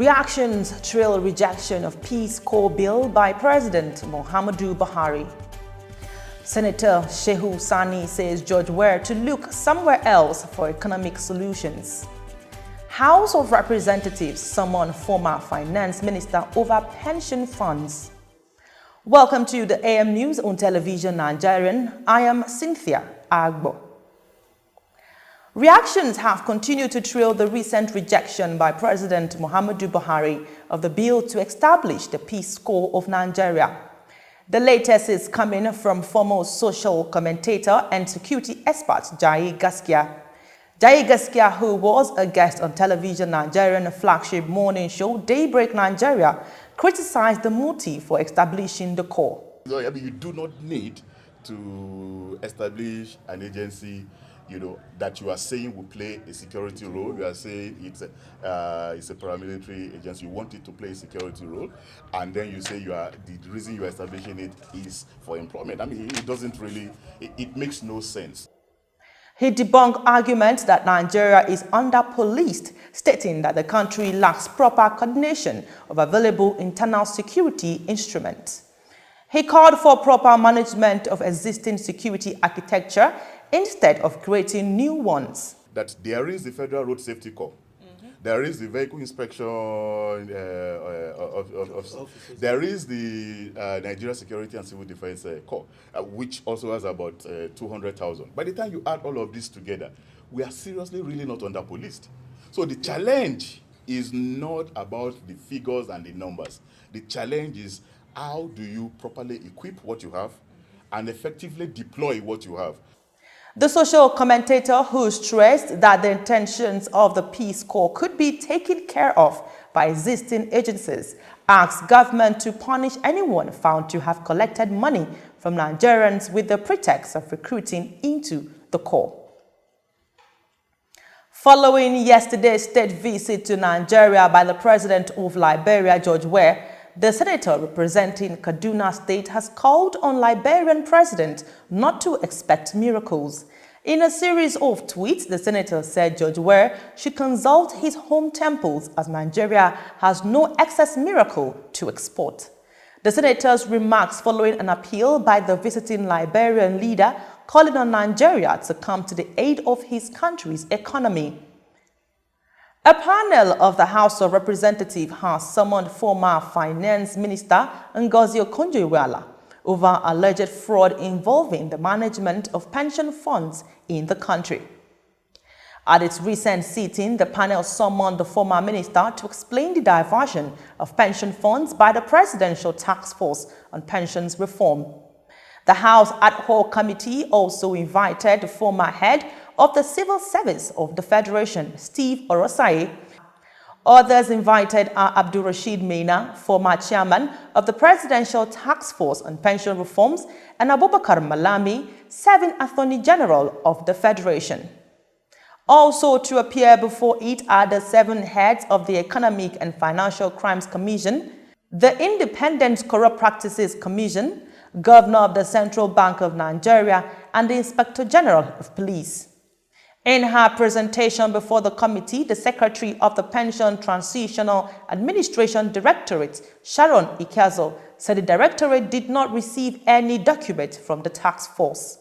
Reactions trail rejection of Peace Corps bill by President Muhammadu Buhari. Senator Shehu Sani says George Weah to look somewhere else for economic solutions. House of Representatives summon former finance minister over pension funds. Welcome to the AM News on Television Nigerian. I am Cynthia Agbo. Reactions have continued to trail the recent rejection by President Muhammadu Buhari of the bill to establish the Peace Corps of Nigeria. The latest is coming from former social commentator and security expert Jaye Gaskia. Jaye Gaskia, who was a guest on Television Nigerian flagship morning show Daybreak Nigeria, criticized the motive for establishing the Corps. You do not need to establish an agency that you are saying will play a security role. You are saying it's a paramilitary agency. You want it to play a security role, and then you say the reason you are establishing it is for employment. I mean, it doesn't really. It makes no sense. He debunked arguments that Nigeria is under-policed, stating that the country lacks proper coordination of available internal security instruments. He called for proper management of existing security architecture instead of creating new ones. That there is the Federal Road Safety Corps, there is the Vehicle Inspection, there is the Nigeria Security and Civil Defense Corps, which also has about 200,000. By the time you add all of this together, we are seriously really not under-policed. So the challenge is not about the figures and the numbers. The challenge is how do you properly equip what you have and effectively deploy what you have. The social commentator, who stressed that the intentions of the Peace Corps could be taken care of by existing agencies, asked government to punish anyone found to have collected money from Nigerians with the pretext of recruiting into the Corps. Following yesterday's state visit to Nigeria by the President of Liberia, George Weah, the senator representing Kaduna State has called on Liberian president not to expect miracles. In a series of tweets, the senator said George Weah should consult his home temples as Nigeria has no excess miracle to export. The senator's remarks following an appeal by the visiting Liberian leader calling on Nigeria to come to the aid of his country's economy. A panel of the House of Representatives has summoned former Finance Minister Ngozi Okonjo-Iweala over alleged fraud involving the management of pension funds in the country. At its recent sitting, the panel summoned the former minister to explain the diversion of pension funds by the Presidential Task Force on Pensions Reform. The House Ad Hoc Committee also invited the former head of the Civil Service of the Federation, Steve Orosaye. Others invited are Abdulrasheed Maina, former chairman of the Presidential Task Force on Pension Reforms, and Abubakar Malami, serving Attorney General of the Federation. Also to appear before it are the 7 heads of the Economic and Financial Crimes Commission, the Independent Corrupt Practices Commission, Governor of the Central Bank of Nigeria, and the Inspector General of Police. In her presentation before the committee, the Secretary of the Pension Transitional Administration Directorate, Sharon Ikezo, said the Directorate did not receive any document from the task force.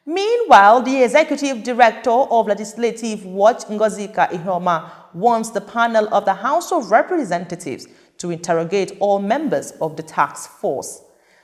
Meanwhile, the Executive Director of Legislative Watch, Ngozika Ihoma, wants the panel of the House of Representatives to interrogate all members of the task force.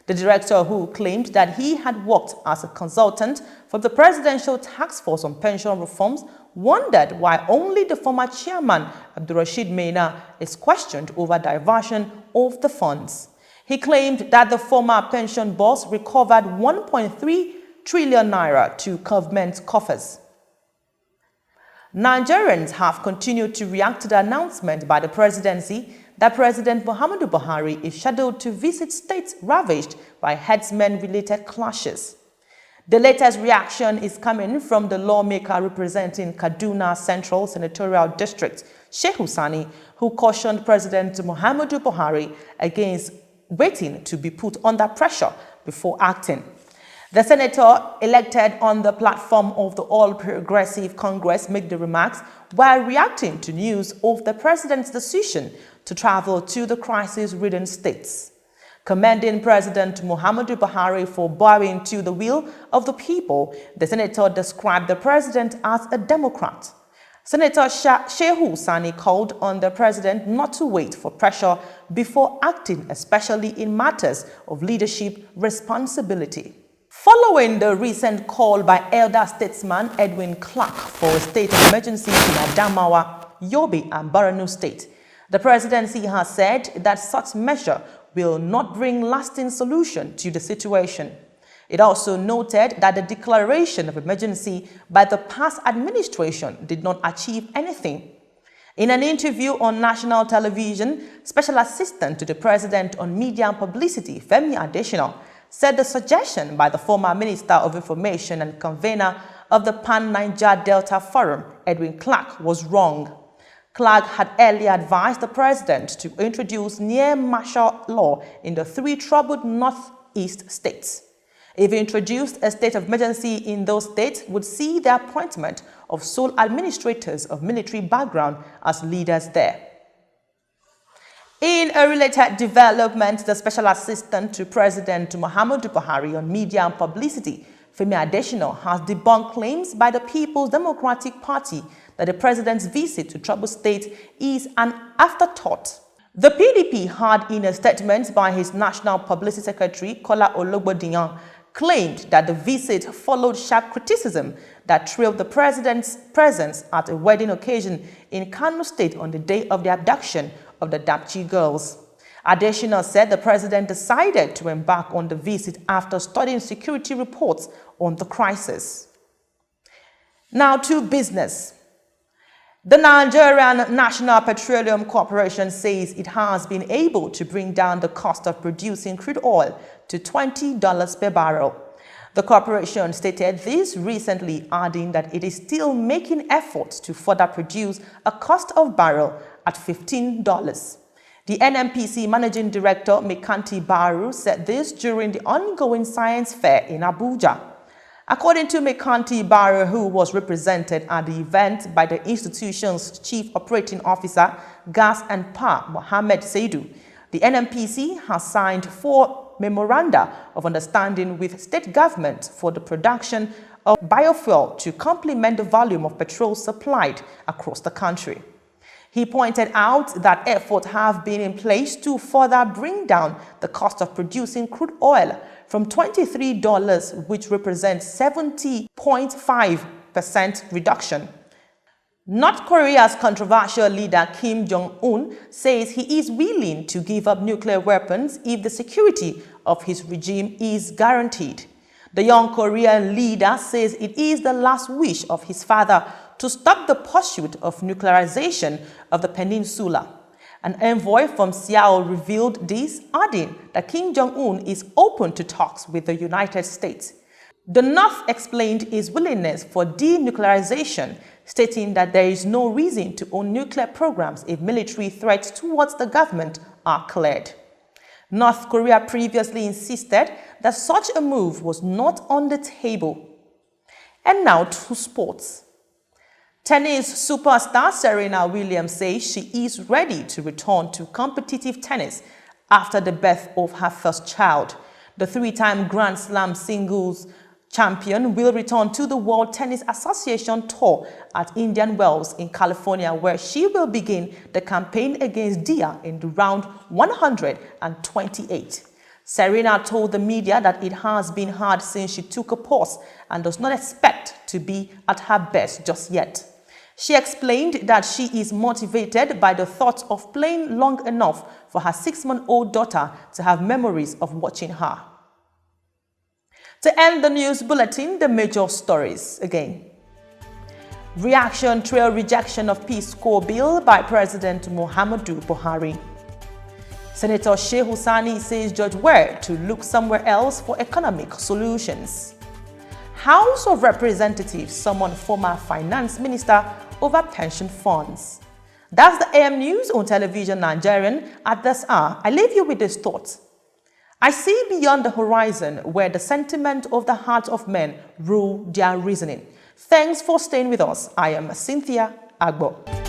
The director, who claimed that he had worked as a consultant for the Presidential Task Force on Pension Reforms, wondered why only the former chairman, Abdulrasheed Maina, is questioned over diversion of the funds. He claimed that the former pension boss recovered 1.3 trillion naira to government coffers. Nigerians have continued to react to the announcement by the presidency that President Muhammadu Buhari is scheduled to visit states ravaged by herdsmen-related clashes. The latest reaction is coming from the lawmaker representing Kaduna Central Senatorial District, Shehu Sani, who cautioned President Muhammadu Buhari against waiting to be put under pressure before acting. The senator elected on the platform of the All Progressive Congress made the remarks while reacting to news of the president's decision to travel to the crisis-ridden states. Commending President Muhammadu Buhari for bowing to the will of the people, the senator described the president as a Democrat. Senator Shehu Sani called on the president not to wait for pressure before acting, especially in matters of leadership responsibility. Following the recent call by elder statesman Edwin Clark for a state of emergency in Adamawa, Yobe and Borno State, the presidency has said that such measure will not bring lasting solution to the situation. It also noted that the declaration of emergency by the past administration did not achieve anything. In an interview on national television, Special Assistant to the President on Media and Publicity, Femi Adesina, said the suggestion by the former Minister of Information and convener of the Pan-Niger Delta Forum, Edwin Clark, was wrong. Clark had earlier advised the president to introduce near martial law in the 3 troubled northeast states. If he introduced a state of emergency in those states, would see the appointment of sole administrators of military background as leaders there. In a related development, the Special Assistant to President Muhammadu Buhari on Media and Publicity, Femi Adesina, has debunked claims by the People's Democratic Party that the president's visit to troubled states is an afterthought. The PDP had, in a statement by his National Publicity Secretary, Kola Ologbodiyan, claimed that the visit followed sharp criticism that trailed the president's presence at a wedding occasion in Kano State on the day of the abduction of the Dapchi girls. Adesina said the president decided to embark on the visit after studying security reports on the crisis. Now to business. The Nigerian National Petroleum Corporation says it has been able to bring down the cost of producing crude oil to $20 per barrel. The corporation stated this recently, adding that it is still making efforts to further produce a cost of barrel at $15. The NNPC Managing Director, Mekanti Baru, said this during the ongoing science fair in Abuja. According to Mekanti Baru, who was represented at the event by the institution's Chief Operating Officer, Gas and Power, Mohammed Saidu, the NNPC has signed 4 memoranda of understanding with state government for the production of biofuel to complement the volume of petrol supplied across the country. He pointed out that efforts have been in place to further bring down the cost of producing crude oil from $23, which represents 70.5% reduction. North Korea's controversial leader Kim Jong-un says he is willing to give up nuclear weapons if the security of his regime is guaranteed. The young Korean leader says it is the last wish of his father to stop the pursuit of nuclearization of the peninsula. An envoy from Seoul revealed this, adding that Kim Jong-un is open to talks with the United States. The North explained its willingness for denuclearization, stating that there is no reason to own nuclear programs if military threats towards the government are cleared. North Korea previously insisted that such a move was not on the table. And now to sports. Tennis superstar Serena Williams says she is ready to return to competitive tennis after the birth of her first child. The 3-time Grand Slam singles champion will return to the World Tennis Association Tour at Indian Wells in California, where she will begin the campaign against Dia in the round 128. Serena told the media that it has been hard since she took a pause and does not expect to be at her best just yet. She explained that she is motivated by the thought of playing long enough for her 6-month-old daughter to have memories of watching her. To end the news bulletin, the major stories again. Reaction trail rejection of Peace Corps bill by President Muhammadu Buhari. Senator Shehu Sani says Judge Ware to look somewhere else for economic solutions. House of Representatives summoned former Finance Minister over pension funds. That's the AM News on Television Nigerian at this hour. I leave you with this thought. I see beyond the horizon where the sentiment of the hearts of men rule their reasoning. Thanks for staying with us. I am Cynthia Agbo.